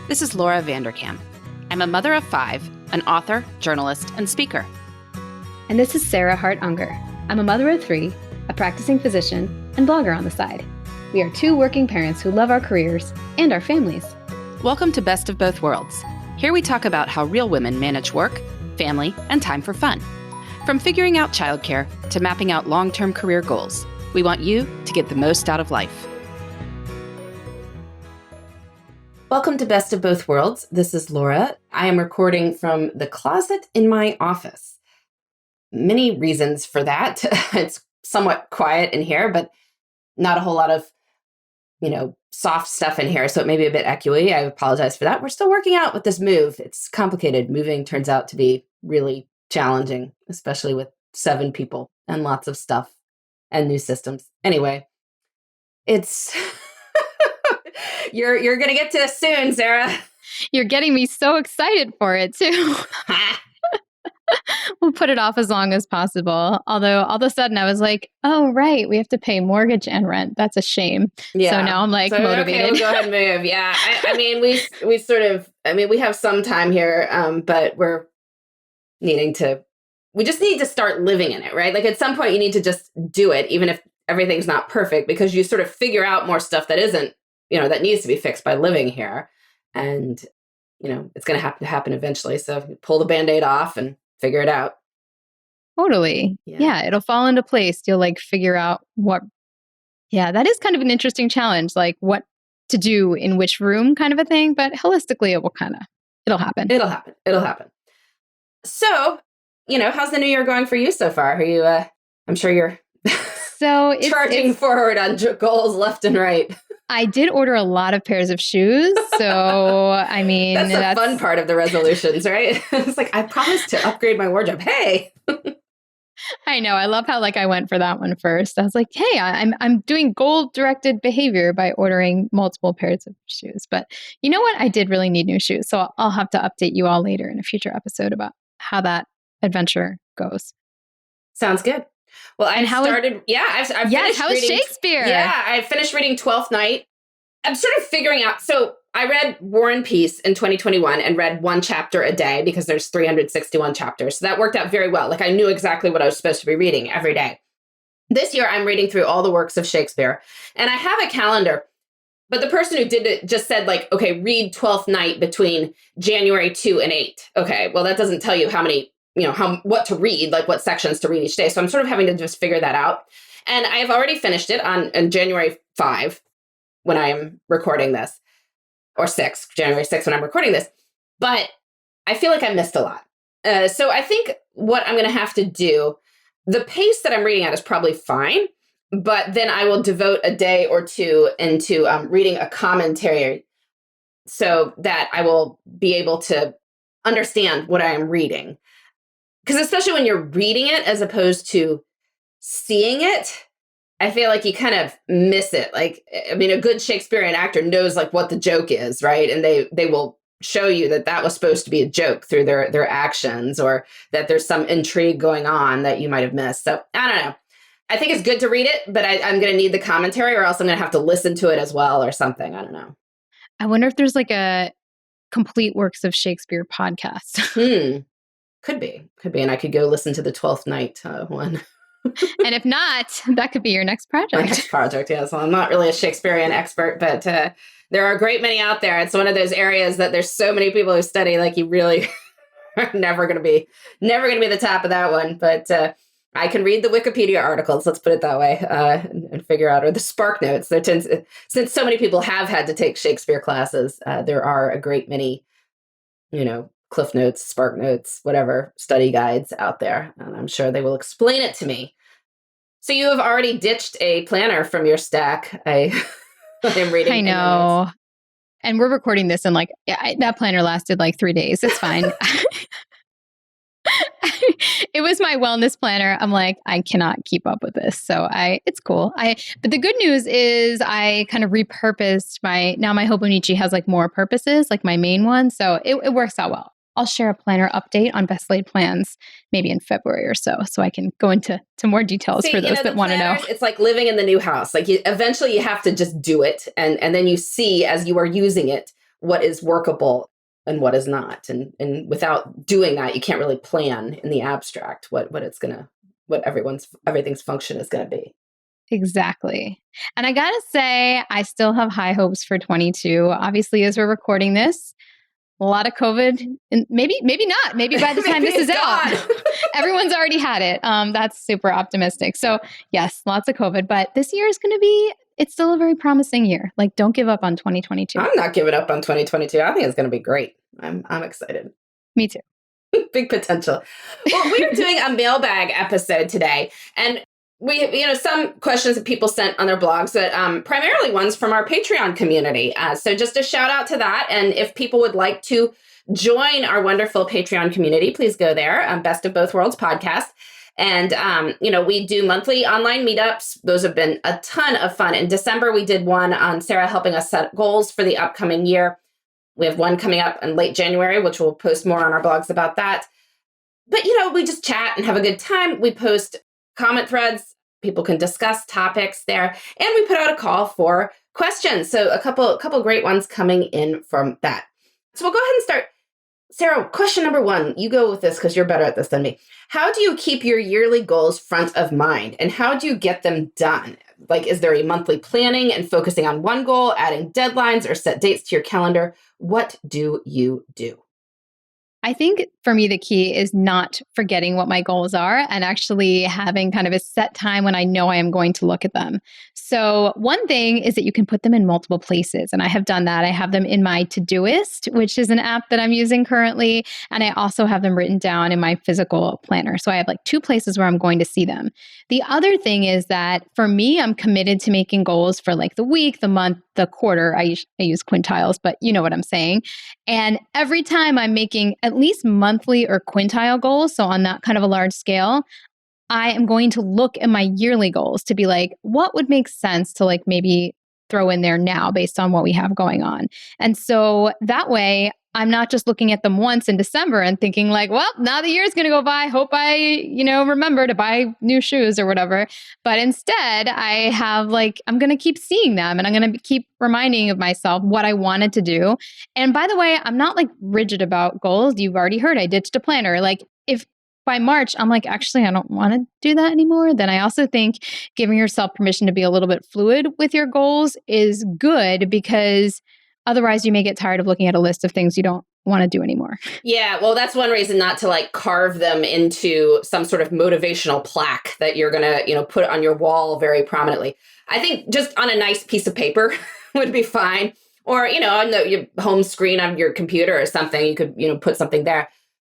This is lvanderkam. I'm a mother of 5, an author, journalist, and speaker. And this is Sarah Hart-Unger. I'm a mother of 3, a practicing physician, and blogger on the side. We are 2 working parents who love our careers and our families. Welcome to Best of Both Worlds. Here we talk about how real women manage work, family, and time for fun. From figuring out childcare to mapping out long-term career goals, we want you to get the most out of life. Welcome to Best of Both Worlds. This is Laura. I am recording from the closet in my office. Many reasons for that. It's somewhat quiet in here, but not a whole lot of, soft stuff in here. So it may be a bit echoey. I apologize for that. We're still working out with this move. It's complicated. Moving turns out to be really challenging, especially with 7 people and lots of stuff and new systems. Anyway, it's you're gonna get to this soon, Sarah. You're getting me so excited for it too. We'll put it off as long as possible. Although all of a sudden I was like, oh, right, we have to pay mortgage and rent. That's a shame. Yeah. So now I'm motivated. Okay, we'll go ahead and move. Yeah. We have some time here, but we just need to start living in it, right? Like at some point you need to just do it, even if everything's not perfect, because you sort of figure out more stuff that isn't, that needs to be fixed by living here. And, it's going to have to happen eventually. So you pull the Band-Aid off and figure it out. Totally. Yeah, it'll fall into place. You'll figure out that is kind of an interesting challenge, like what to do in which room kind of a thing. But holistically, it'll happen. It'll happen. So, how's the new year going for you so far? Are you, I'm sure you're charging forward on goals left and right. I did order a lot of pairs of shoes. So, that's the fun part of the resolutions, right? It's like, I promised to upgrade my wardrobe. Hey. I know. I love how I went for that one first. I was like, hey, I'm doing goal-directed behavior by ordering multiple pairs of shoes. But you know what? I did really need new shoes. So I'll have to update you all later in a future episode about how that adventure goes. Sounds good. Well, I've how is Shakespeare? Yeah, I finished reading Twelfth Night. I'm sort of figuring out. So I read War and Peace in 2021 and read 1 chapter a day because there's 361 chapters. So that worked out very well. I knew exactly what I was supposed to be reading every day. This year, I'm reading through all the works of Shakespeare. And I have a calendar. But the person who did it just said, okay, read Twelfth Night between January 2 and 8. Okay, well, that doesn't tell you how many what to read, what sections to read each day. So I'm sort of having to just figure that out. And I have already finished it on January 5 when I am recording this, or January 6 when I'm recording this. But I feel like I missed a lot. So I think what I'm going to have to do, the pace that I'm reading at is probably fine, but then I will devote a day or two into reading a commentary so that I will be able to understand what I am reading. Because especially when you're reading it as opposed to seeing it, I feel like you kind of miss it. A good Shakespearean actor knows what the joke is, right? And they will show you that was supposed to be a joke through their actions, or that there's some intrigue going on that you might have missed. So I don't know. I think it's good to read it, but I'm going to need the commentary, or else I'm going to have to listen to it as well or something. I don't know. I wonder if there's a complete works of Shakespeare podcast. Could be. And I could go listen to the 12th Night one. And if not, that could be your next project. Yeah. So I'm not really a Shakespearean expert, but there are a great many out there. It's one of those areas that there's so many people who study, you really are never going to be the top of that one. But I can read the Wikipedia articles, let's put it that way, and figure out, or the Spark Notes. Since so many people have had to take Shakespeare classes, there are a great many, Cliff Notes, Spark Notes, whatever study guides out there. And I'm sure they will explain it to me. So you have already ditched a planner from your stack. I am reading. I know. And we're recording this and that planner lasted 3 days. It's fine. It was my wellness planner. I'm I cannot keep up with this. So it's cool. But the good news is I kind of repurposed my Hobonichi has more purposes, my main one. So it works out well. I'll share a planner update on best laid plans maybe in February or so I can go into more details for those that want to know. It's like living in the new house. Eventually you have to just do it. And then you see as you are using it what is workable and what is not. And without doing that, you can't really plan in the abstract what everything's function is going to be. Exactly. And I got to say, I still have high hopes for 22. Obviously, as we're recording this, a lot of COVID, and maybe not. Maybe by the time this is out, everyone's already had it. That's super optimistic. So yes, lots of COVID, but this year is going to be, it's still a very promising year. Like, don't give up on 2022. I'm not giving up on 2022. I think it's going to be great. I'm excited. Me too. Big potential. Well, we are doing a mailbag episode today, and we, some questions that people sent on their blogs, but primarily ones from our Patreon community. So just a shout out to that. And if people would like to join our wonderful Patreon community, please go there. Best of Both Worlds podcast. And, we do monthly online meetups. Those have been a ton of fun. In December, we did one on Sarah helping us set goals for the upcoming year. We have one coming up in late January, which we'll post more on our blogs about that. But, we just chat and have a good time. We post comment threads. People can discuss topics there. And we put out a call for questions. So a couple great ones coming in from that. So we'll go ahead and start. Sarah, question number 1, you go with this because you're better at this than me. How do you keep your yearly goals front of mind, and how do you get them done? Like, is there a monthly planning and focusing on one goal, adding deadlines or set dates to your calendar? What do you do? I think for me, the key is not forgetting what my goals are and actually having kind of a set time when I know I am going to look at them. So one thing is that you can put them in multiple places. And I have done that. I have them in my Todoist, which is an app that I'm using currently. And I also have them written down in my physical planner. So I have like 2 places where I'm going to see them. The other thing is that for me, I'm committed to making goals for like the week, the month, the quarter. I use quintiles, but you know what I'm saying. And every time I'm making at least monthly or quintile goals, so on that kind of a large scale, I am going to look at my yearly goals to be like, what would make sense to like maybe throw in there now based on what we have going on. And so that way, I'm not just looking at them once in December and thinking like, well, now the year's going to go by. Hope I, remember to buy new shoes or whatever. But instead, I have like, I'm going to keep seeing them and I'm going to keep reminding of myself what I wanted to do. And by the way, I'm not like rigid about goals. You've already heard I ditched a planner. Like if by March, I'm like, actually, I don't want to do that anymore. Then I also think giving yourself permission to be a little bit fluid with your goals is good because otherwise, you may get tired of looking at a list of things you don't want to do anymore. Yeah, well, that's one reason not to like carve them into some sort of motivational plaque that you're going to, put on your wall very prominently. I think just on a nice piece of paper would be fine. Or, on your home screen of your computer or something, you could, put something there.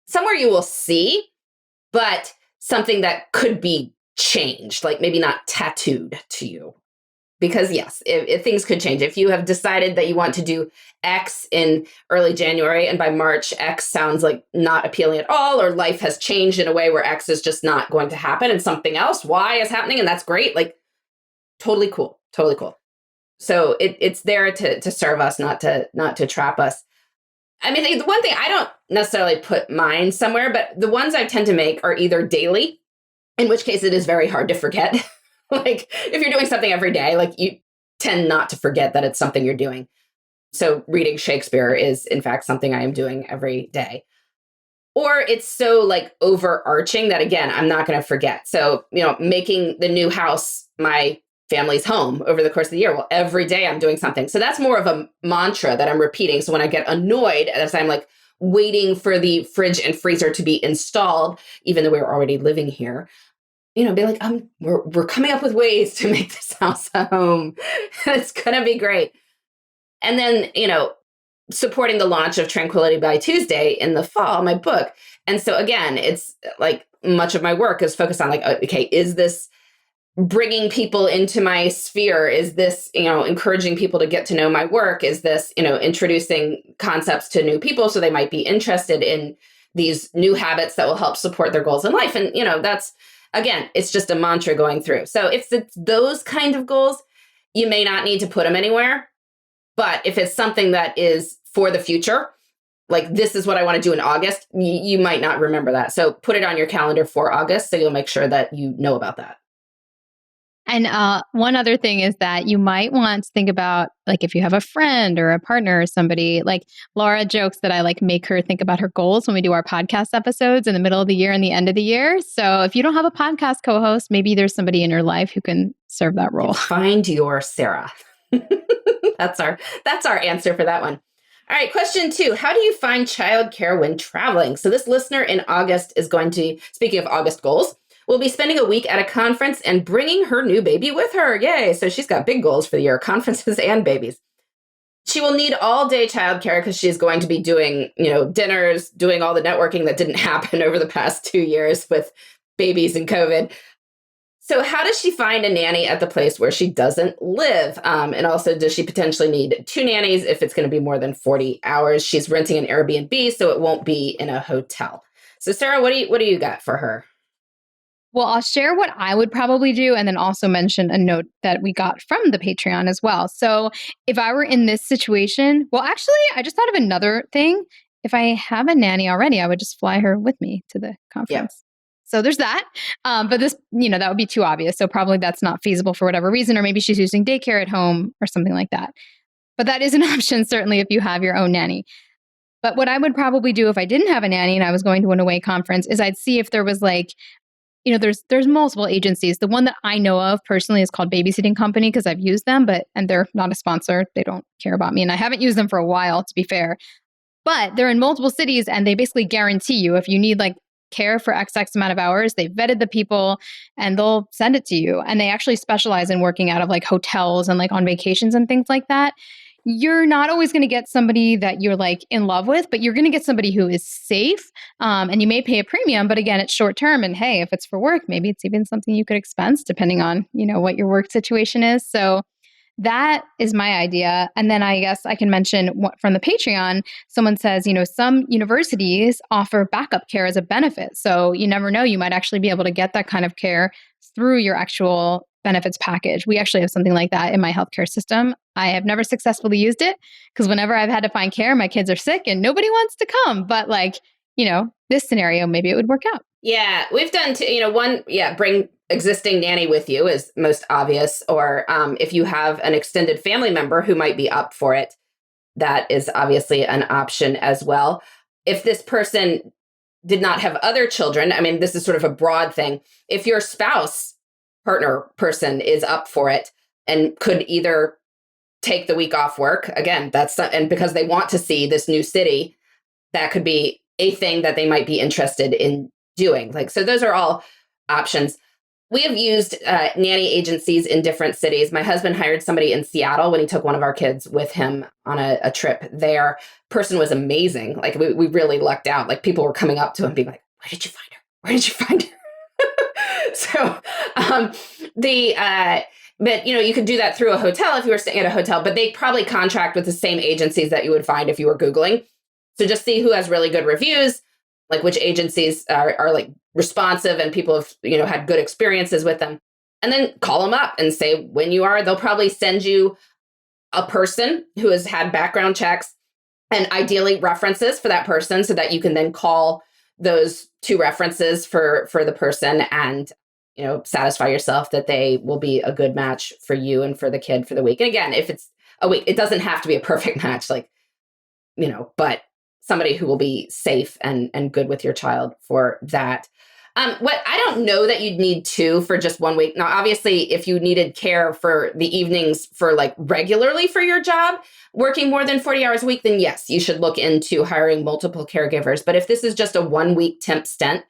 Somewhere you will see, but something that could be changed, like maybe not tattooed to you. Because yes, if things could change. If you have decided that you want to do X in early January and by March, X sounds like not appealing at all, or life has changed in a way where X is just not going to happen and something else, Y is happening and that's great. Like totally cool. Totally cool. So it's there to serve us, not to trap us. I mean, the one thing, I don't necessarily put mine somewhere, but the ones I tend to make are either daily, in which case it is very hard to forget. Like if you're doing something every day, like you tend not to forget that it's something you're doing. So reading Shakespeare is in fact something I am doing every day. Or it's so like overarching that again, I'm not going to forget. So, making the new house my family's home over the course of the year. Well, every day I'm doing something. So that's more of a mantra that I'm repeating. So when I get annoyed, as I'm like waiting for the fridge and freezer to be installed, even though we were already living here, be like, we're coming up with ways to make this house a home. It's going to be great. And then, supporting the launch of Tranquility by Tuesday in the fall, my book. And so again, it's like much of my work is focused on like, okay, is this bringing people into my sphere? Is this, encouraging people to get to know my work? Is this, introducing concepts to new people so they might be interested in these new habits that will help support their goals in life? And, that's, again, it's just a mantra going through. So if it's those kind of goals, you may not need to put them anywhere. But if it's something that is for the future, like this is what I want to do in August, you might not remember that. So put it on your calendar for August so you'll make sure that you know about that. And one other thing is that you might want to think about, like, if you have a friend or a partner or somebody, like Laura jokes that I like make her think about her goals when we do our podcast episodes in the middle of the year and the end of the year. So if you don't have a podcast co-host, maybe there's somebody in your life who can serve that role. Find your Sarah. That's our answer for that one. All right, question 2. How do you find childcare when traveling? So this listener in August is going to, speaking of August goals, will be spending a week at a conference and bringing her new baby with her. Yay. So she's got big goals for the year, conferences and babies. She will need all day childcare because she's going to be doing, dinners, doing all the networking that didn't happen over the past 2 years with babies and COVID. So how does she find a nanny at the place where she doesn't live? And also, does she potentially need 2 nannies if it's going to be more than 40 hours? She's renting an Airbnb, so it won't be in a hotel. So Sarah, what do you got for her? Well, I'll share what I would probably do and then also mention a note that we got from the Patreon as well. So if I were in this situation, well, actually, I just thought of another thing. If I have a nanny already, I would just fly her with me to the conference. Yep. So there's that. But this, that would be too obvious. So probably that's not feasible for whatever reason, or maybe she's using daycare at home or something like that. But that is an option, certainly, if you have your own nanny. But what I would probably do if I didn't have a nanny and I was going to an away conference is I'd see if there was there's multiple agencies. The one that I know of personally is called Babysitting Company because I've used them, and they're not a sponsor. They don't care about me. And I haven't used them for a while, to be fair. But they're in multiple cities and they basically guarantee you if you need care for XX amount of hours, they've vetted the people and they'll send it to you. And they actually specialize in working out of hotels and on vacations and things like that. You're not always going to get somebody that you're in love with, but you're going to get somebody who is safe. And you may pay a premium, but again, it's short term. And hey, if it's for work, maybe it's even something you could expense depending on, what your work situation is. So that is my idea. And then I guess I can mention what from the Patreon, someone says, some universities offer backup care as a benefit. So you never know, you might actually be able to get that kind of care through your actual benefits package. We actually have something like that in my healthcare system. I have never successfully used it because whenever I've had to find care, my kids are sick and nobody wants to come. But this scenario, maybe it would work out. Yeah, we've done, bring existing nanny with you is most obvious. Or if you have an extended family member who might be up for it, that is obviously an option as well. If this person did not have other children, this is sort of a broad thing. If your spouse, partner, person is up for it and could either take the week off work, again, and because they want to see this new city, that could be a thing that they might be interested in doing. So those are all options. We have used nanny agencies in different cities. My husband hired somebody in Seattle when he took one of our kids with him on a trip there. Person was amazing. We really lucked out. People were coming up to him being like, where did you find her? Where did you find her? So but you could do that through a hotel if you were staying at a hotel, but they probably contract with the same agencies that you would find if you were Googling. So just see who has really good reviews, which agencies are responsive and people have, had good experiences with them. And then call them up and say when you are, they'll probably send you a person who has had background checks and ideally references for that person so that you can then call those 2 references for the person and, satisfy yourself that they will be a good match for you and for the kid for the week. And again, if it's a week, it doesn't have to be a perfect match, but somebody who will be safe and good with your child for that. What I don't know that you'd need 2 for just 1 week. Now, obviously, if you needed care for the evenings for regularly for your job, working more than 40 hours a week, then yes, you should look into hiring multiple caregivers. But if this is just a 1 week temp stint,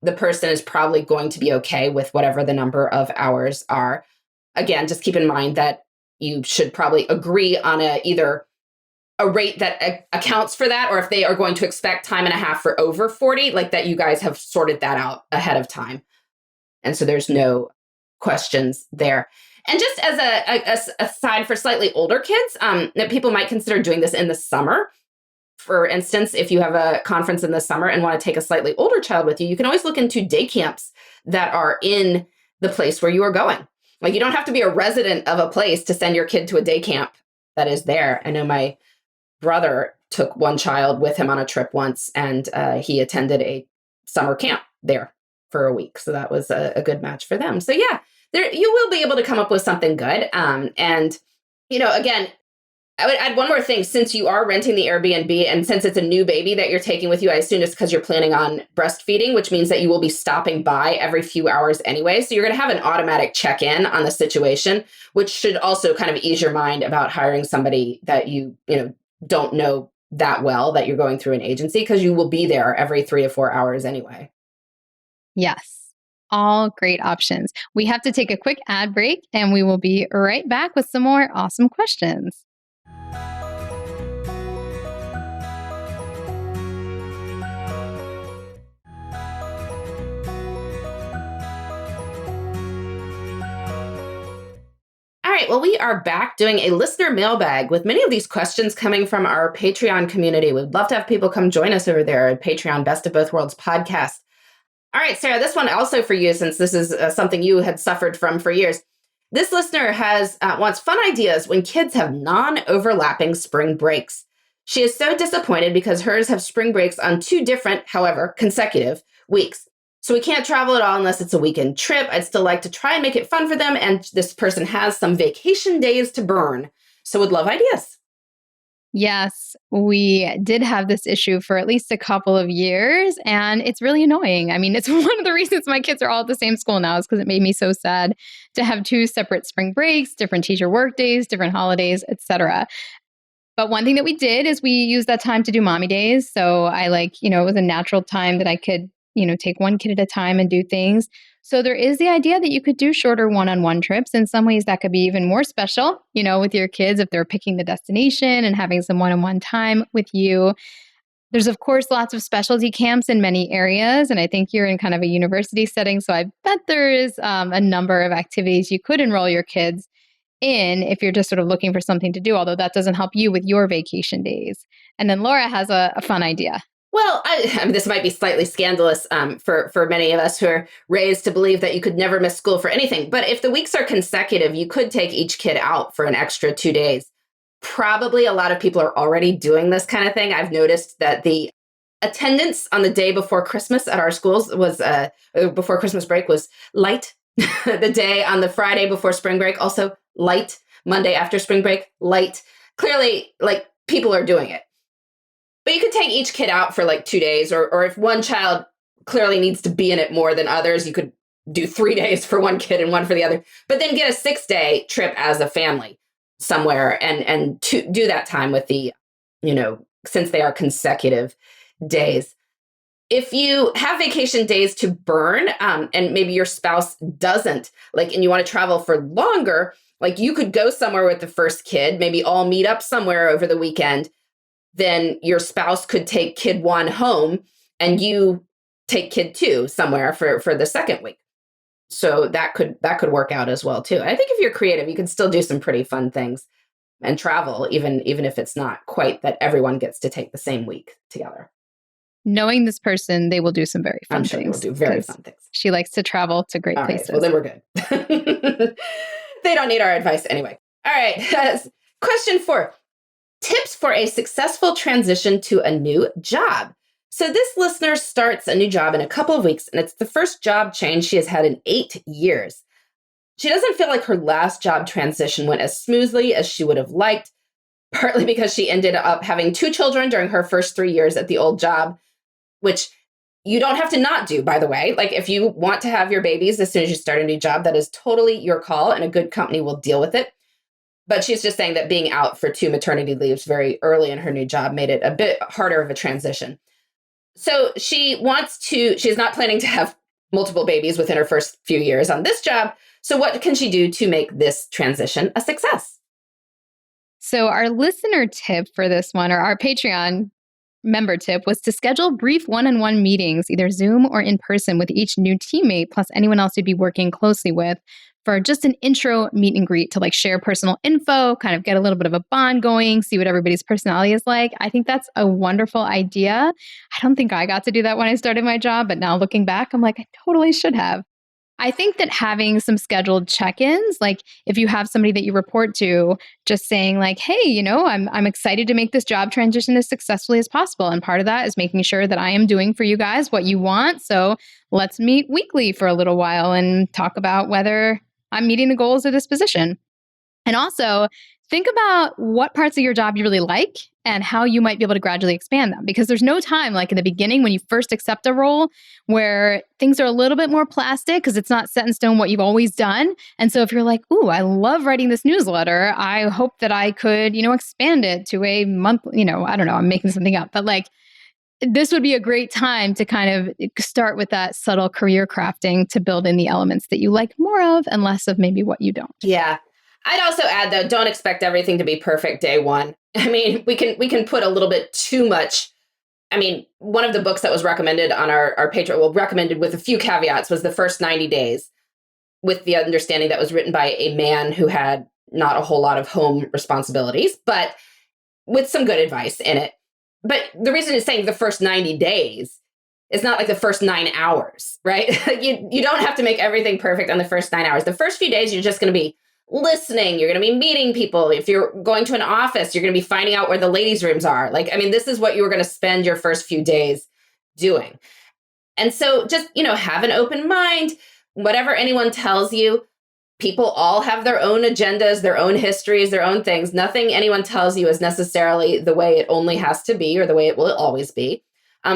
the person is probably going to be okay with whatever the number of hours are. Again, just keep in mind that you should probably agree on either a rate that accounts for that, or if they are going to expect time and a half for over 40, that you guys have sorted that out ahead of time. And so there's no questions there. And just as a aside for slightly older kids, that people might consider doing this in the summer. For instance, if you have a conference in the summer and want to take a slightly older child with you, you can always look into day camps that are in the place where you are going. You don't have to be a resident of a place to send your kid to a day camp that is there. I know my brother took one child with him on a trip once, and he attended a summer camp there for a week. So that was a good match for them. So yeah, you will be able to come up with something good. And, again, I would add one more thing. Since you are renting the Airbnb and since it's a new baby that you're taking with you, I assume it's because you're planning on breastfeeding, which means that you will be stopping by every few hours anyway. So you're going to have an automatic check-in on the situation, which should also kind of ease your mind about hiring somebody that you don't know that well, that you're going through an agency, because you will be there every 3 to 4 hours anyway. Yes. All great options. We have to take a quick ad break and we will be right back with some more awesome questions. All right, well, we are back doing a listener mailbag with many of these questions coming from our Patreon community. We'd love to have people come join us over there at Patreon Best of Both Worlds podcast. All right, Sarah, this one also for you, since this is something you had suffered from for years. This listener wants fun ideas when kids have non-overlapping spring breaks. She is so disappointed because hers have spring breaks on 2 different, however, consecutive weeks. So we can't travel at all unless it's a weekend trip. I'd still like to try and make it fun for them. And this person has some vacation days to burn. So would love ideas. Yes, we did have this issue for at least a couple of years, and it's really annoying. I mean, it's one of the reasons my kids are all at the same school now is because it made me so sad to have 2 separate spring breaks, different teacher work days, different holidays, etc. But one thing that we did is we used that time to do mommy days. So I it was a natural time that I could take one kid at a time and do things. So there is the idea that you could do shorter one-on-one trips. In some ways, that could be even more special, with your kids if they're picking the destination and having some one-on-one time with you. There's, of course, lots of specialty camps in many areas. And I think you're in kind of a university setting. So I bet there is a number of activities you could enroll your kids in if you're just sort of looking for something to do, although that doesn't help you with your vacation days. And then Laura has a fun idea. Well, I mean, this might be slightly scandalous for many of us who are raised to believe that you could never miss school for anything. But if the weeks are consecutive, you could take each kid out for an extra 2 days. Probably a lot of people are already doing this kind of thing. I've noticed that the attendance on the day before Christmas at our schools was before Christmas break was light. The day on the Friday before spring break, also light. Monday after spring break, light. Clearly, people are doing it. But you could take each kid out for 2 days, or if one child clearly needs to be in it more than others, you could do 3 days for one kid and one for the other, but then get a 6-day trip as a family somewhere and to do that time with the, since they are consecutive days. If you have vacation days to burn, and maybe your spouse doesn't, and you want to travel for longer, you could go somewhere with the first kid, maybe all meet up somewhere over the weekend. Then your spouse could take kid 1 home and you take kid 2 somewhere for the second week. So that could work out as well too. I think if you're creative, you can still do some pretty fun things and travel, even if it's not quite that everyone gets to take the same week together. Knowing this person, they will do some very fun things. I'm sure they'll do very fun things. She likes to travel to great places. Well, then we're good. They don't need our advice anyway. All right. Question 4. Tips for a successful transition to a new job. So this listener starts a new job in a couple of weeks, and it's the first job change she has had in 8 years. She doesn't feel like her last job transition went as smoothly as she would have liked, partly because she ended up having 2 children during her first 3 years at the old job, which you don't have to not do, by the way. If you want to have your babies as soon as you start a new job, that is totally your call, and a good company will deal with it. But she's just saying that being out for 2 maternity leaves very early in her new job made it a bit harder of a transition. So she's not planning to have multiple babies within her first few years on this job. So what can she do to make this transition a success? So our listener tip for this one, or our Patreon member tip, was to schedule brief one-on-one meetings, either Zoom or in person, with each new teammate plus anyone else you'd be working closely with, for just an intro meet and greet to share personal info, kind of get a little bit of a bond going, see what everybody's personality is like. I think that's a wonderful idea. I don't think I got to do that when I started my job, but now looking back, I'm like, I totally should have. I think that having some scheduled check-ins, if you have somebody that you report to, just saying hey, I'm excited to make this job transition as successfully as possible. And part of that is making sure that I am doing for you guys what you want. So let's meet weekly for a little while and talk about whether I'm meeting the goals of this position. And also think about what parts of your job you really like and how you might be able to gradually expand them. Because there's no time like in the beginning when you first accept a role where things are a little bit more plastic because it's not set in stone what you've always done. And so if you're like, ooh, I love writing this newsletter, I hope that I could, expand it to a month, I don't know, I'm making something up. But like, this would be a great time to kind of start with that subtle career crafting to build in the elements that you like more of and less of maybe what you don't. Yeah. I'd also add, though, don't expect everything to be perfect day one. I mean, we can put a little bit too much. I mean, one of the books that was recommended on our Patreon, well, recommended with a few caveats, was The First 90 Days, with the understanding that was written by a man who had not a whole lot of home responsibilities, but with some good advice in it. But the reason it's saying the first 90 days is not like the first 9 hours, right? you don't have to make everything perfect on the first 9 hours. The first few days, you're just going to be listening. You're going to be meeting people. If you're going to an office, you're going to be finding out where the ladies' rooms are. This is what you were going to spend your first few days doing. And so just, have an open mind. Whatever anyone tells you, people all have their own agendas, their own histories, their own things. Nothing anyone tells you is necessarily the way it only has to be or the way it will always be.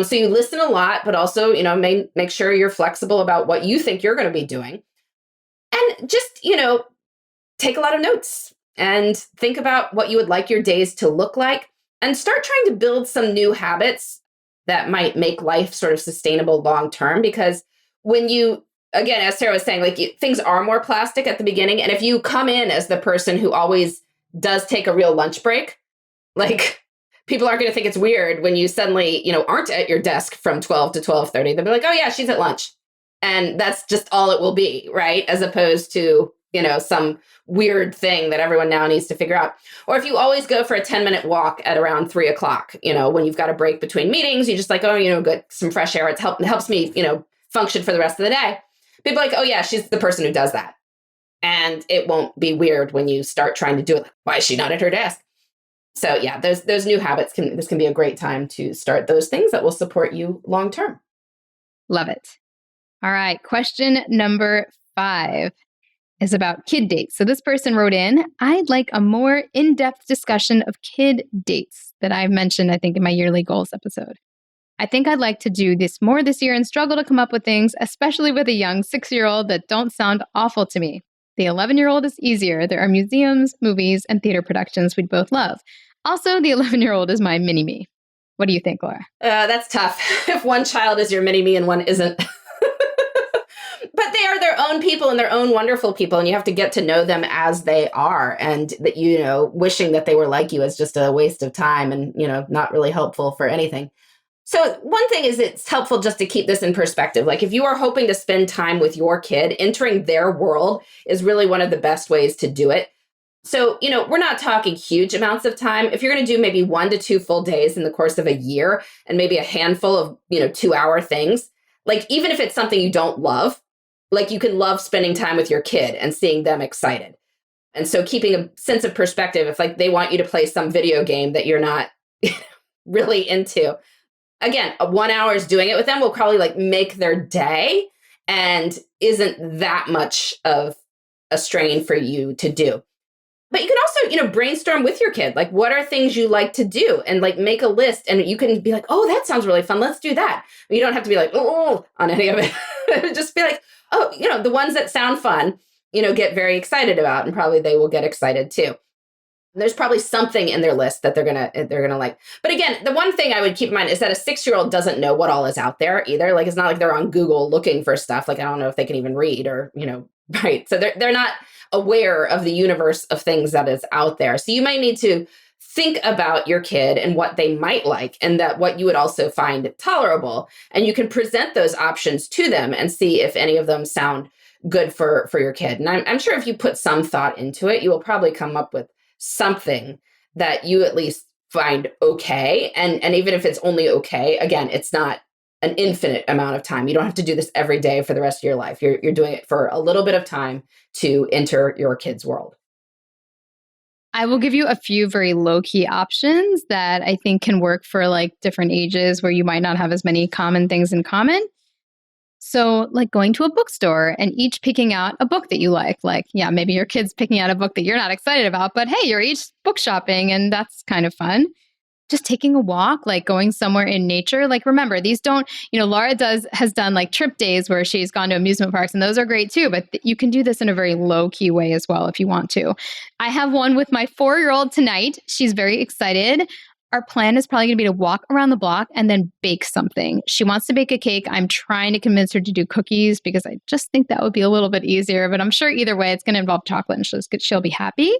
So you listen a lot, but also, make sure you're flexible about what you think you're going to be doing. And just, take a lot of notes and think about what you would like your days to look like and start trying to build some new habits that might make life sort of sustainable long term. Because when you, again, as Sarah was saying, things are more plastic at the beginning. And if you come in as the person who always does take a real lunch break, people aren't going to think it's weird when you suddenly, aren't at your desk from 12 to 12:30. They'll be like, oh yeah, she's at lunch. And that's just all it will be, right? As opposed to, some weird thing that everyone now needs to figure out. Or if you always go for a 10-minute walk at around 3:00, when you've got a break between meetings, you just get some fresh air. It helps me, function for the rest of the day. People are like, oh yeah, she's the person who does that. And it won't be weird when you start trying to do it. Why is she not at her desk? So yeah, those new habits this can be a great time to start those things that will support you long term. Love it. All right. Question number 5 is about kid dates. So this person wrote in, I'd like a more in-depth discussion of kid dates that I've mentioned, I think, in my yearly goals episode. I think I'd like to do this more this year and struggle to come up with things, especially with a young 6-year-old, that don't sound awful to me. The 11-year-old is easier. There are museums, movies, and theater productions we'd both love. Also, the 11-year-old is my mini-me. What do you think, Laura? That's tough. If one child is your mini-me and one isn't. But they are their own people and their own wonderful people, and you have to get to know them as they are. And that, wishing that they were like you is just a waste of time and, not really helpful for anything. So one thing is it's helpful just to keep this in perspective. If you are hoping to spend time with your kid, entering their world is really one of the best ways to do it. So, we're not talking huge amounts of time. If you're going to do maybe 1 to 2 full days in the course of a year and maybe a handful of, 2-hour things, even if it's something you don't love, you can love spending time with your kid and seeing them excited. And so keeping a sense of perspective, if they want you to play some video game that you're not really into, again, 1 hour is doing it with them will probably make their day and isn't that much of a strain for you to do. But you can also, brainstorm with your kid. What are things you like to do? And make a list. And you can be like, oh, that sounds really fun. Let's do that. You don't have to be like, oh, on any of it. Just be like, oh, the ones that sound fun, get very excited about. And probably they will get excited too. And there's probably something in their list that they're gonna like. But again, the one thing I would keep in mind is that a 6-year-old doesn't know what all is out there either. It's not like they're on Google looking for stuff. I don't know if they can even read or, right. So they're not aware of the universe of things that is out there. So you might need to think about your kid and what they might like and that what you would also find tolerable. And you can present those options to them and see if any of them sound good for your kid. And I'm sure if you put some thought into it, you will probably come up with something that you at least find okay. And even if it's only okay, again, it's not an infinite amount of time. You don't have to do this every day for the rest of your life. You're doing it for a little bit of time to enter your kid's world. I will give you a few very low-key options that I think can work for different ages where you might not have as many common things in common. So like going to a bookstore and each picking out a book that you like, yeah, maybe your kid's picking out a book that you're not excited about, but hey, you're each book shopping and that's kind of fun. Just taking a walk, like going somewhere in nature. Like, remember, these don't, Laura has done like trip days where she's gone to amusement parks, and those are great too, but you can do this in a very low key way as well if you want to. I have one with my 4-year-old tonight. She's very excited. Our plan is probably going to be to walk around the block and then bake something. She wants to bake a cake. I'm trying to convince her to do cookies because I just think that would be a little bit easier, but I'm sure either way it's going to involve chocolate and she'll be happy.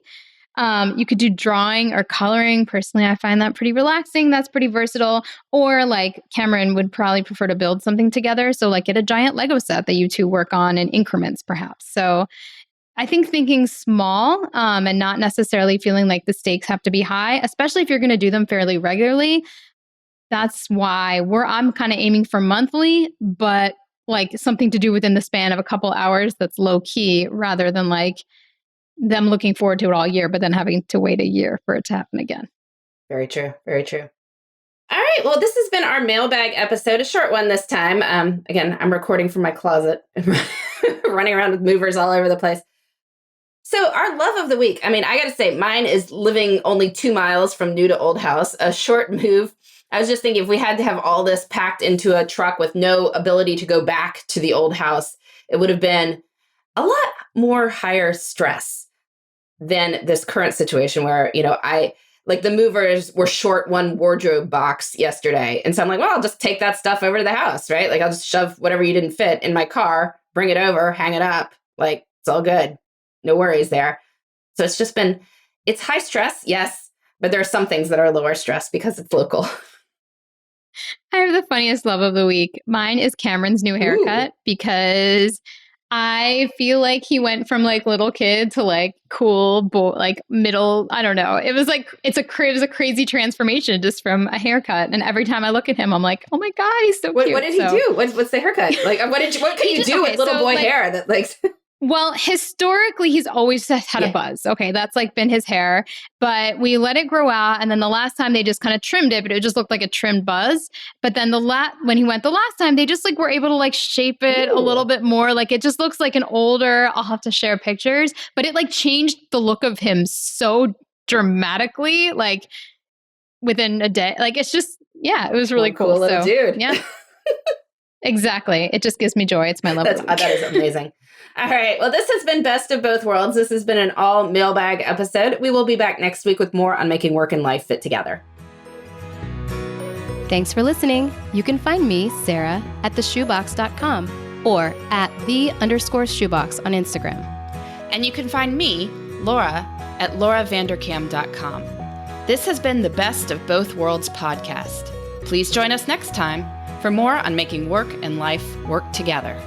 You could do drawing or coloring. Personally, I find that pretty relaxing. That's pretty versatile. Or like Cameron would probably prefer to build something together. So like get a giant Lego set that you two work on in increments, perhaps. So I think thinking small and not necessarily feeling like the stakes have to be high, especially if you're going to do them fairly regularly. That's why I'm kind of aiming for monthly, but like something to do within the span of a couple hours that's low key rather than like them looking forward to it all year, but then having to wait a year for it to happen again. Very true. Very true. All right. Well, this has been our mailbag episode, a short one this time. Again, I'm recording from my closet, running around with movers all over the place. So our love of the week, I got to say, mine is living only 2 miles from new to old house, a short move. I was just thinking if we had to have all this packed into a truck with no ability to go back to the old house, it would have been a lot more higher stress than this current situation where, the movers were short one wardrobe box yesterday. And so I'm like, well, I'll just take that stuff over to the house, right? Like I'll just shove whatever you didn't fit in my car, bring it over, hang it up. Like it's all good. No worries there. So it's high stress, yes, but there are some things that are lower stress because it's local. I have the funniest love of the week. Mine is Cameron's new haircut because I feel like he went from like little kid to like cool, like middle. I don't know. It was like it was a crazy transformation just from a haircut. And every time I look at him, I'm like, oh my god, he's so cute. What did he do? What's the haircut? Like, what can you do with little boy hair that like? Well, historically, he's always had a buzz. Okay, that's like been his hair, but we let it grow out. And then the last time they just kind of trimmed it, but it just looked like a trimmed buzz. But then when he went the last time, they just like were able to like shape it a little bit more. Like it just looks like an older, I'll have to share pictures, but it like changed the look of him so dramatically, like within a day. Like it's just, it was really cool. Little dude. Yeah. Exactly. It just gives me joy. It's my love. That is amazing. All right. Well, this has been Best of Both Worlds. This has been an all mailbag episode. We will be back next week with more on making work and life fit together. Thanks for listening. You can find me, Sarah, at theshoebox.com or at @the_shoebox on Instagram. And you can find me, Laura, at lvanderkam.com. This has been the Best of Both Worlds podcast. Please join us next time for more on making work and life work together.